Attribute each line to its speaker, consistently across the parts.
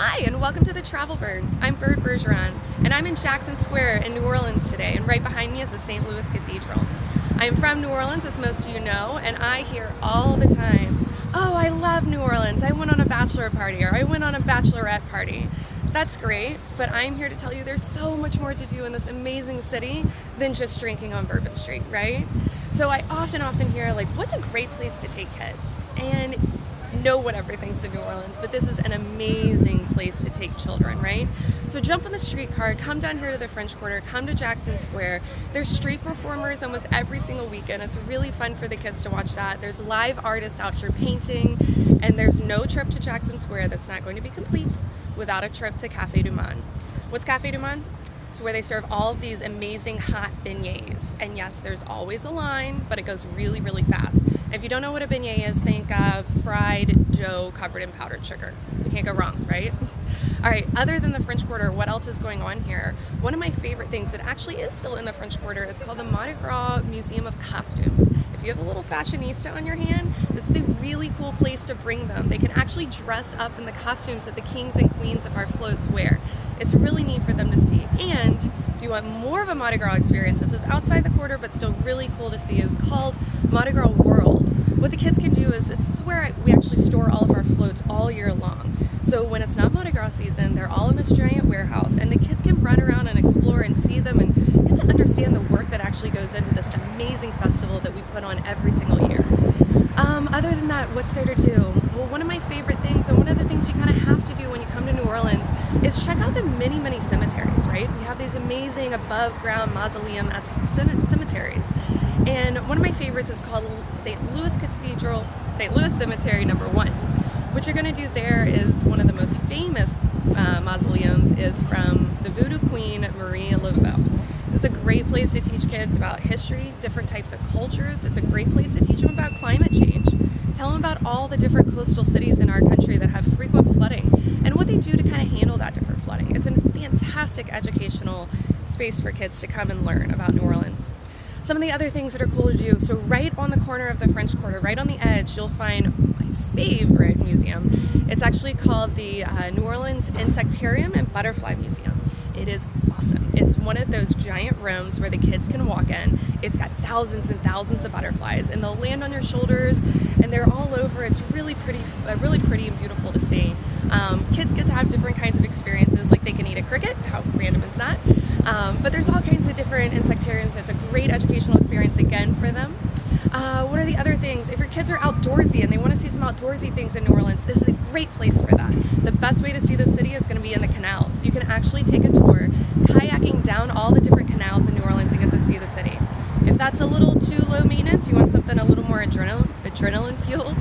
Speaker 1: Hi, and welcome to the Travel Bird. I'm Bird Bergeron, and I'm in Jackson Square in New Orleans today, and right behind me is the St. Louis Cathedral. I'm from New Orleans, as most of you know, and I hear all the time, "Oh, I love New Orleans. I went on a bachelor party," or "I went on a bachelorette party." That's great, but I'm here to tell you there's so much more to do in this amazing city than just drinking on Bourbon Street, right? So I often hear, like, what's a great place to take kids? And no one ever thinks of New Orleans, but this is an amazing place to take children, right? So jump on the streetcar, come down here to the French Quarter, come to Jackson Square. There's street performers almost every single weekend. It's really fun for the kids to watch that. There's live artists out here painting, and there's no trip to Jackson Square that's not going to be complete without a trip to Cafe du Monde. What's Cafe du Monde? It's where they serve all of these amazing hot beignets. And yes, there's always a line, but it goes really, really fast. If you don't know what a beignet is, think of fried dough covered in powdered sugar. You can't go wrong, right? All right, other than the French Quarter, what else is going on here? One of my favorite things that actually is still in the French Quarter is called the Mardi Gras Museum of Costumes. If you have a little fashionista on your hand, it's a really cool place to bring them. They can actually dress up in the costumes that the kings and queens of our floats wear. It's really neat for them to see. And if you want more of a Mardi Gras experience, this is outside the quarter but still really cool to see, is called Mardi Gras World. What the kids can do is, it's where we actually store all of our floats all year long. So when it's not Mardi Gras season, they're all in this giant warehouse, and the kids can run around and explore and see them and get to understand the work that actually goes into this amazing festival that we put on every single year. Other than that, what's there to do? Well, one of my favorite things, and one of the things you kind of have to do when you come to New Orleans, is check out the many cemeteries, right? We have these amazing above-ground mausoleum-esque cemeteries. And one of my favorites is called St. Louis Cathedral, St. Louis Cemetery number 1. What you're going to do there is, one of the most famous mausoleums is from the Voodoo Queen, Marie Laveau. It's a great place to teach kids about history, different types of cultures. It's a great place to teach them about climate change. Tell them about all the different coastal cities in our country that have frequent flooding and what they do to kind of handle that different flooding. It's a fantastic educational space for kids to come and learn about New Orleans. Some of the other things that are cool to do, so right on the corner of the French Quarter, right on the edge, you'll find my favorite museum. It's actually called the New Orleans Insectarium and Butterfly Museum. It is awesome. It's one of those giant rooms where the kids can walk in. It's got thousands and thousands of butterflies, and they'll land on your shoulders, and they're all over. It's really pretty and beautiful to see. Kids get to have different kinds of experiences, like they can eat a cricket. How random is that? But there's all kinds of different insectariums. It's a great educational experience again for them. What are the other things? If your kids are outdoorsy and they want to see some outdoorsy things in New Orleans, this is a great place for that. The best way to see the city is going to be in the canals. You can actually take a tour kayaking down all the different canals in New Orleans and get to see the city. If that's a little too low maintenance, you want something a little more adrenaline fueled,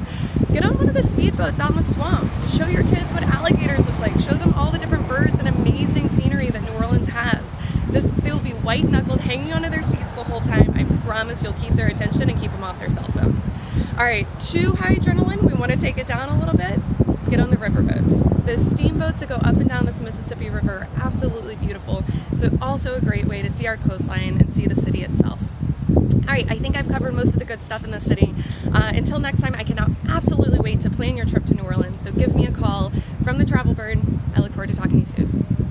Speaker 1: get on one of the speedboats out in the swamps. Show your kids what alligators look like. Show them all the different birds and amazing scenery that New Orleans has. They will be white-knuckled, hanging onto their seats the whole time. I promise you'll keep their attention and keep them off their cell phone. All right, too high adrenaline, we want to take it down a little bit. Get on the riverboats. The steamboats that go up and down this Mississippi River are absolutely beautiful. It's also a great way to see our coastline and see the city itself. All right, I think I've covered most of the good stuff in the city. Until next time, I cannot absolutely wait to plan your trip to New Orleans. So give me a call from the Travel Bird. I look forward to talking to you soon.